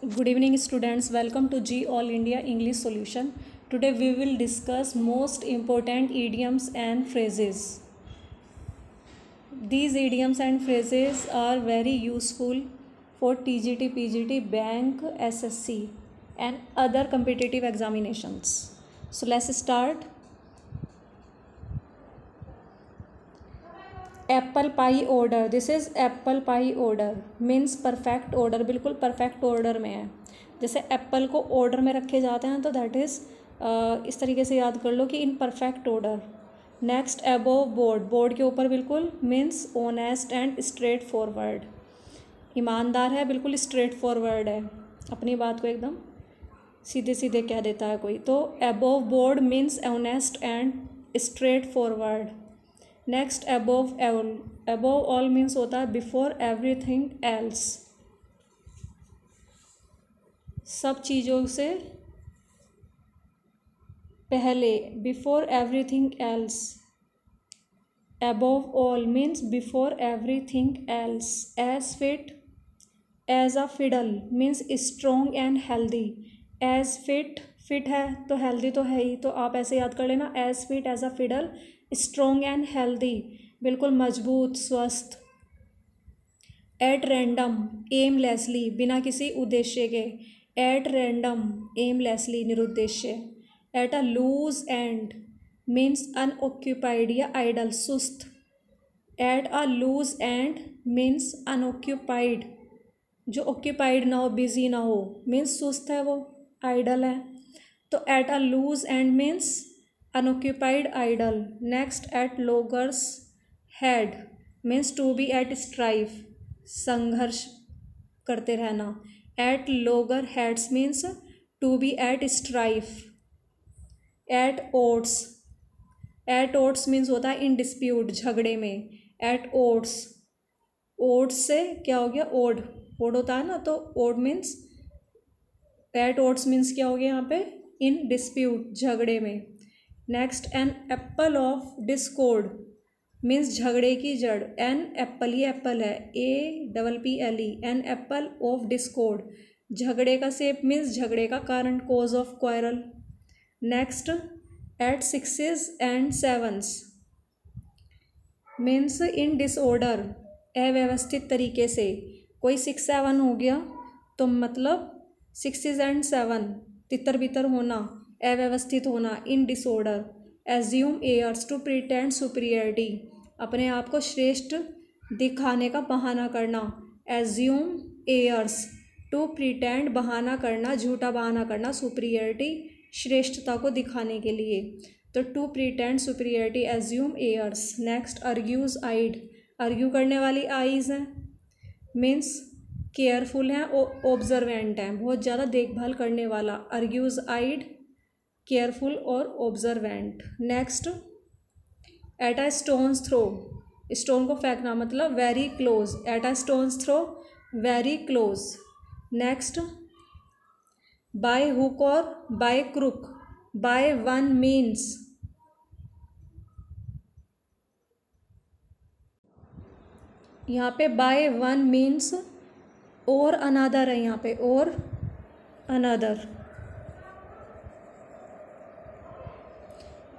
Good evening students, welcome to G All India English Solution. Today we will discuss most important idioms and phrases. These idioms and phrases are very useful for TGT, PGT, bank, SSC and other competitive examinations. So let's start. Apple pie order, this is apple pie order means perfect order, बिल्कुल perfect order में है। जैसे Apple को order में रखे जाते हैं तो दैट इज़ इस तरीके से याद कर लो कि in perfect order. Next above board, board के ऊपर बिल्कुल means honest and straight forward, ईमानदार है, बिल्कुल स्ट्रेट फॉरवर्ड है, अपनी बात को एकदम सीधे सीधे कह देता है कोई। तो above board means honest and straightforward. Next above all, above all means होता है बिफोर एवरीथिंग एल्स, सब चीज़ों से पहले, before everything else. Above all means before everything else. As fit as a fiddle means strong and healthy. As fit, fit है तो healthy तो है ही, तो आप ऐसे याद कर लेना, as fit as a fiddle, strong and healthy, बिल्कुल मजबूत स्वस्थ। एट रैंडम एमलेसली, बिना किसी उद्देश्य के, एट रैंडम एमलेसली निरुद्देश्य। At a loose end means unoccupied या आइडल, सुस्त। At a loose end means unoccupied, जो ऑक्यूपाइड ना हो, बिजी ना हो, मीन्स सुस्त है वो, आइडल है। तो at a loose end means unoccupied idle. Next at loggerheads means to be at strife, संघर्ष करते रहना। At loggerheads means to be at strife. At odds, at odds means होता है इन डिस्प्यूट, झगड़े में। Eight oats, oats से क्या हो गया, ओड, ओड होता है ना, तो odd means, at odds means क्या हो गया यहाँ पे, इन डिस्प्यूट, झगड़े में। Next an apple of discord means झगड़े की जड़। एन एप्पल, ये एप्पल है, APPLE, an apple of discord, झगड़े का सेप मीन्स झगड़े का कारण, cause of quarrel. Next at sixes and sevens means in disorder, अव्यवस्थित तरीके से। कोई 6 7 हो गया तो मतलब 6 एंड 7, तितर बितर होना, अव्यवस्थित होना, in disorder. Assume airs to pretend superiority, अपने आप को श्रेष्ठ दिखाने का बहाना करना। एज्यूम एयर्स टू प्रिटेंड, बहाना करना, झूठा बहाना करना, सुपीरियरिटी श्रेष्ठता को दिखाने के लिए। तो to pretend superiority, assume airs. Next Argus eyed, argue करने वाली आइज हैं, मीन्स केयरफुल हैं, ऑब्जर्वेंट हैं, बहुत ज़्यादा देखभाल करने वाला। अर्ग्यूज आइड, केयरफुल और observant. Next at a stone's throw, stone को फेंकना, मतलब very close. At a stone's throw, very close. Next by hook और by crook, by one means, यहाँ पे बाय वन मीन्स और अनदर है, यहाँ पे और अनदर,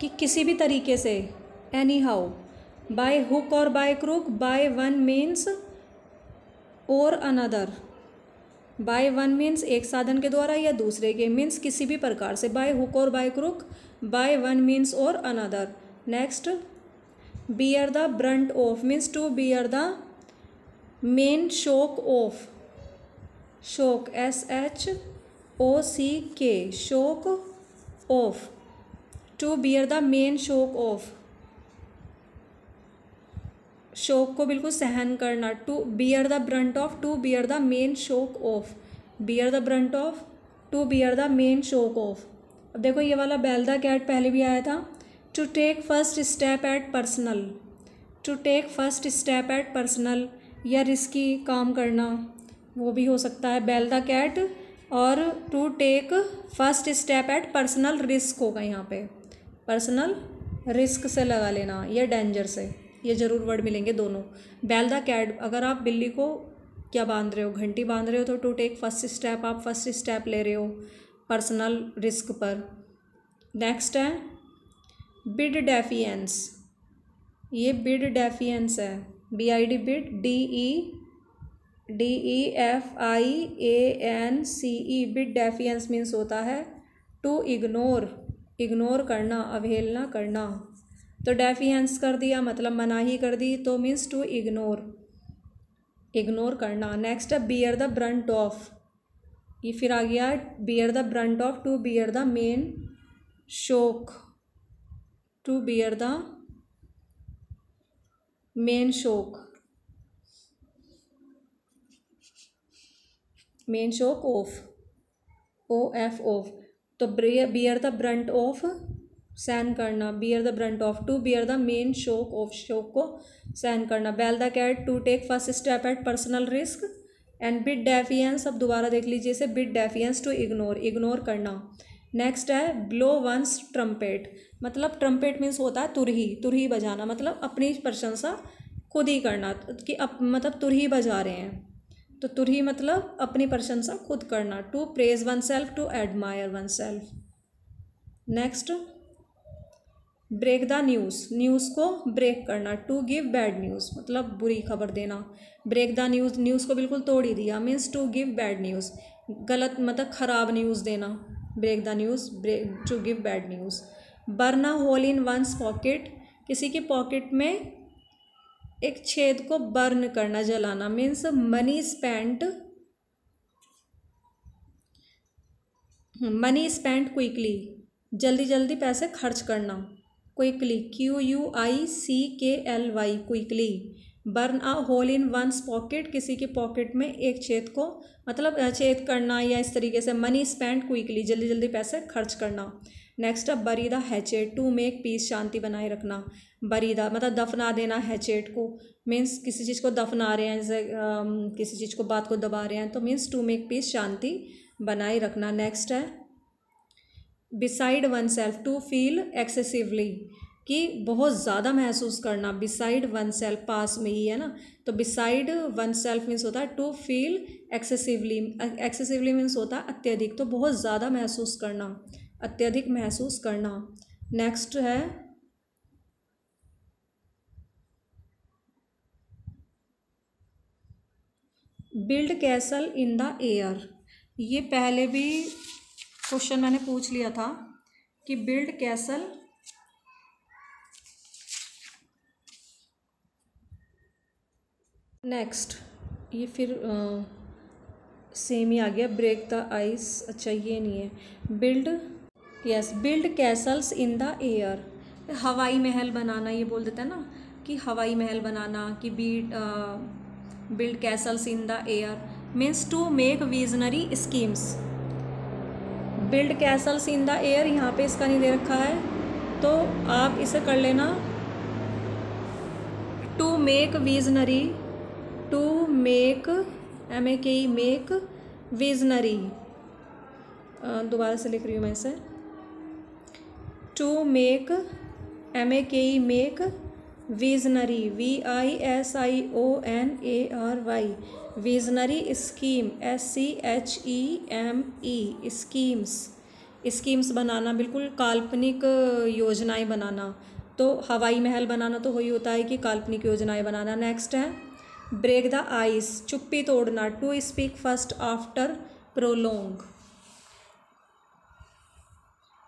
कि किसी भी तरीके से, एनी हाउ। बाय हुक और by crook, by one means और अनदर। बाय वन मीन्स एक साधन के द्वारा या दूसरे के, मीन्स किसी भी प्रकार से। बाय हुक और by crook, by one means और another. Next bear the brunt of means to bear the main shock of, shock SHOCK, shock of, to bear the main shock of, shock को बिल्कुल सहन करना। To bear the brunt of, to bear the main shock of, bear the brunt of, to bear the main shock of. अब देखो ये वाला bell the cat पहले भी आया था। To take first step at personal, to take first step at personal, या risky काम करना, वो भी हो सकता है बेल द कैट। और to take first step at personal risk होगा यहाँ पे, पर्सनल रिस्क से लगा लेना या डेंजर से, ये ज़रूर वर्ड मिलेंगे दोनों। बेल द कैट, अगर आप बिल्ली को क्या बांध रहे हो, घंटी बांध रहे हो तो टू टेक फर्स्ट स्टेप, आप फर्स्ट स्टेप ले रहे हो पर्सनल रिस्क पर। नेक्स्ट है बिड डेफिएंस, ये बिड डेफिएंस है, BID bid, DEFIANCE, bid defiance means होता है टू इग्नोर, इग्नोर करना, अवहेलना करना। तो डेफिएंस कर दिया मतलब मनाही कर दी, तो मीन्स टू इग्नोर, इग्नोर करना। नेक्स्ट है बियर द ब्रंट ऑफ, ये फिर आ गया bear the brunt of, to bear the main shock, to bear the main shock, main shock of, OF of. तो बियर द ब्रंट ऑफ सहन करना, bear the brunt of, to bear the main shock of, shock को सहन करना। Bell the cat, to take first step at personal risk. And bid डेफिएंस, अब दोबारा देख लीजिए इसे, बिड डेफिएंस टू इग्नोर, इग्नोर करना। नेक्स्ट है ब्लो वंस ट्रम्पेट, मतलब ट्रम्पेट मीन्स होता है तुरही, तुरही बजाना, मतलब अपनी प्रशंसा खुद ही करना कि मतलब तुरही बजा रहे हैं, तो तुरही मतलब अपनी प्रशंसा खुद करना। To praise oneself, to admire oneself. Next break the news, news को ब्रेक करना, टू गिव बैड न्यूज़ मतलब बुरी खबर देना। ब्रेक द न्यूज़, न्यूज़ को बिल्कुल तोड़ ही दिया, means to give bad news, गलत मतलब ख़राब न्यूज़ देना। Break the news, break, to give bad news. Burn a hole in one's pocket, किसी की पॉकेट में एक छेद को बर्न करना, जलाना, means money spent, money spent quickly, जल्दी जल्दी पैसे खर्च करना, quickly, QUICKLY, quickly. Burn a hole in one's pocket, किसी की पॉकेट में एक छेद को मतलब छेद करना, या इस तरीके से मनी स्पेंट क्विकली, जल्दी जल्दी पैसे खर्च करना। नेक्स्ट है bury the hatchet, to make peace, शांति बनाए रखना। बरी द मतलब दफना देना हैचेट को, मीन्स किसी चीज़ को दफना रहे हैं, जैसे किसी चीज़ को, बात को दबा रहे हैं, तो मीन्स टू मेक पीस, शांति बनाए रखना। नेक्स्ट है beside oneself, to feel excessively, कि बहुत ज़्यादा महसूस करना। बिसाइड वन सेल्फ पास में ही है ना, तो बिसाइड वन सेल्फ मीन्स होता है to feel excessively, excessively means होता है अत्यधिक, तो बहुत ज़्यादा महसूस करना, अत्यधिक महसूस करना। नेक्स्ट है build castle in the air, ये पहले भी क्वेश्चन मैंने पूछ लिया था कि बिल्ड कैसल, नेक्स्ट ये फिर सेम ही आ गया, ब्रेक द आइस, अच्छा ये नहीं है, build, yes, build castles in the air, हवाई महल बनाना, ये बोल देता है ना कि हवाई महल बनाना, कि build castles in the air means to make visionary schemes. Build castles in the air, यहाँ पे इसका नहीं दे रखा है तो आप इसे कर लेना, to make visionary, to make MEKE, make visionary, दोबारा से लिख रही हूँ मैं इसे, to make MEKE, make visionary, VISIONARY, visionary scheme, SCHEME, schemes, schemes बनाना, बिल्कुल काल्पनिक योजनाएं बनाना। तो हवाई महल बनाना तो वही होता है कि काल्पनिक योजनाएं बनाना। नेक्स्ट है ब्रेक द आइस, चुप्पी तोड़ना, to speak first after prolong,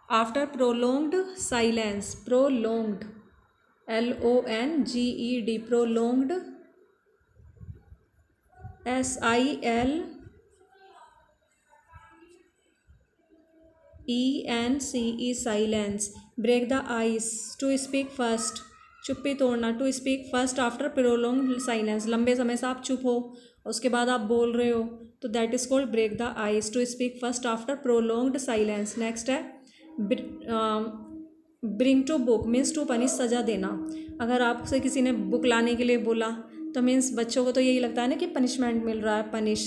after prolonged silence, prolonged, LONGED, prolonged, SILENCE, silence. Break the ice, to speak first, चुप्पी तोड़ना, to speak first after prolonged silence, लंबे समय से आप चुप हो उसके बाद आप बोल रहे हो, तो that is called break the ice, to speak first after prolonged silence. Next है bring to book means to punish, सज़ा देना। अगर आपसे किसी ने बुक लाने के लिए बोला तो मीन्स बच्चों को तो यही लगता है ना कि पनिशमेंट मिल रहा है, punish.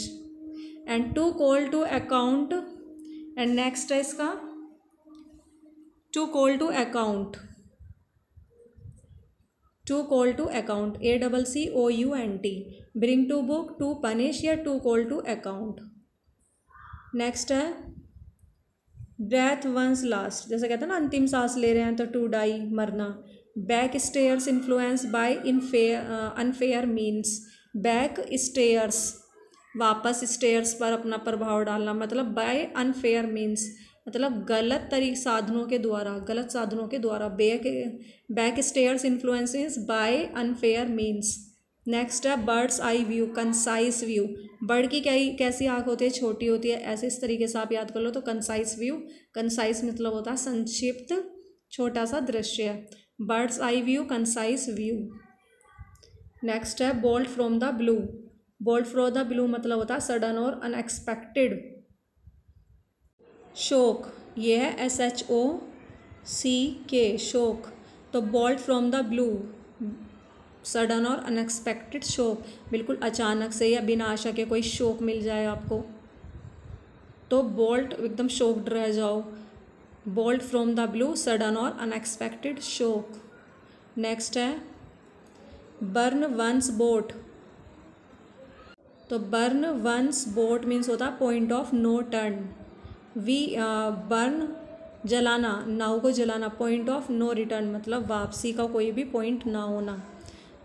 And to call to account, and next है इसका to call to account, to call to account, ACCOUNT, bring to book, to punish या to call to account. Next है ब्रेथ वंस लास्ट, जैसे कहते हैं ना अंतिम सांस ले रहे हैं तो टू डाई, मरना। Back stairs influence by unfair means, back stairs वापस स्टेयर्स पर अपना प्रभाव डालना, मतलब बाय अनफेयर मीन्स मतलब गलत साधनों के द्वारा, गलत साधनों के द्वारा। Back stairs influences by unfair means. Next है bird's eye view, concise view. Bird की कैसी आँख होती है, छोटी होती है, ऐसे इस तरीके से आप याद कर लो। तो कंसाइज व्यू, कंसाइज मतलब होता है संक्षिप्त, छोटा सा दृश्य। Bird's eye view, concise view. Next है bolt from the blue, bolt from the blue मतलब होता है सडन और अनएक्सपेक्टेड। शोक, ये है SHOCK, शोक। तो bolt from the blue, sudden और अनएक्सपेक्टेड शोक, बिल्कुल अचानक से या बिना आशा के कोई शोक मिल जाए आपको, तो बोल्ट एकदम शोक्ड रह जाओ। Bolt from the blue, sudden और अनएक्सपेक्टेड शोक। नेक्स्ट है बर्न वंस बोट, तो बर्न वंस बोट मीन्स होता है point of no turn. Burn जलाना, नाव को जलाना, पॉइंट ऑफ नो रिटर्न मतलब वापसी का कोई भी पॉइंट ना होना।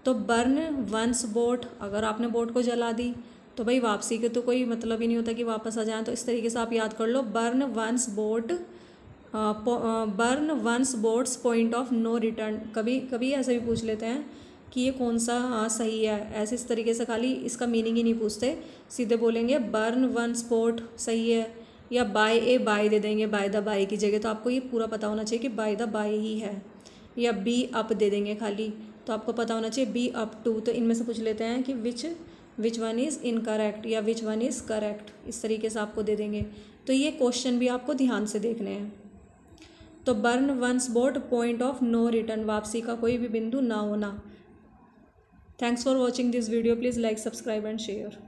तो बर्न वंस बोट, अगर आपने बोट को जला दी तो भाई वापसी के तो कोई मतलब ही नहीं होता कि वापस आ जाए। तो इस तरीके से आप याद कर लो, burn one's boat, burn one's boats point of no return. कभी कभी ऐसे भी पूछ लेते हैं कि ये कौन सा सही है, ऐसे इस तरीके से खाली इसका मीनिंग ही नहीं पूछते, सीधे बोलेंगे बर्न वंस बोट सही है, या बाय दे देंगे, बाय द बाय की जगह। तो आपको ये पूरा पता होना चाहिए कि बाय द बाय ही है, या बी अप दे देंगे खाली, तो आपको पता होना चाहिए बी अप टू। तो इनमें से पूछ लेते हैं कि विच वन इज़ इनकरेक्ट या विच वन इज़ करेक्ट, इस तरीके से आपको दे देंगे। तो ये क्वेश्चन भी आपको ध्यान से देखने हैं। तो burn one's boat, point of no return, वापसी का कोई भी बिंदु ना होना। Thanks for watching this video, please like, subscribe and share.